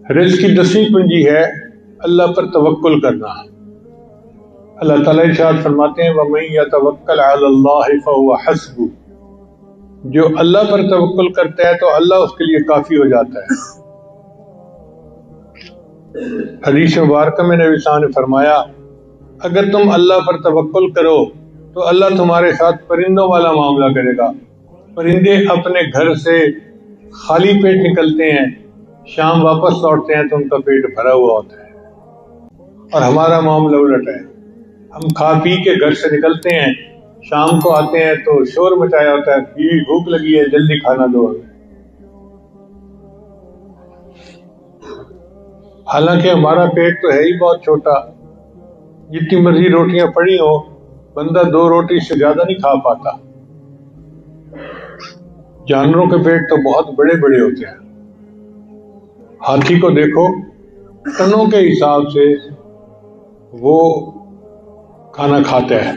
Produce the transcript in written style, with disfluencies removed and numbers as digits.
رزق کی 10ویں کنجی ہے اللہ پر توکل کرنا۔ اللہ تعالیٰ ارشاد فرماتے ہیں وَمَن يَتَوَكَّلْ عَلَى اللَّهِ فَهُوَ حَسْبُهُ، جو اللہ پر توکل کرتا ہے تو اللہ اس کے لیے کافی ہو جاتا ہے۔ حدیث مبارکہ میں نبی صلی اللہ علیہ وسلم نے فرمایا اگر تم اللہ پر توکل کرو تو اللہ تمہارے ساتھ پرندوں والا معاملہ کرے گا۔ پرندے اپنے گھر سے خالی پیٹ نکلتے ہیں، شام واپس لوٹتے ہیں تو ان کا پیٹ بھرا ہوا ہوتا ہے، اور ہمارا معاملہ الٹ ہے۔ ہم کھا پی کے گھر سے نکلتے ہیں، شام کو آتے ہیں تو شور مچایا ہوتا ہے، بیوی بھوک لگی ہے جلدی کھانا دو۔ حالانکہ ہمارا پیٹ تو ہے ہی بہت چھوٹا، جتنی مرضی روٹیاں پڑی ہوں بندہ 2 روٹی سے زیادہ نہیں کھا پاتا۔ جانوروں کے پیٹ تو بہت بڑے بڑے ہوتے ہیں۔ ہاتھی کو دیکھو، ٹنوں کے حساب سے وہ کھانا کھاتا ہے۔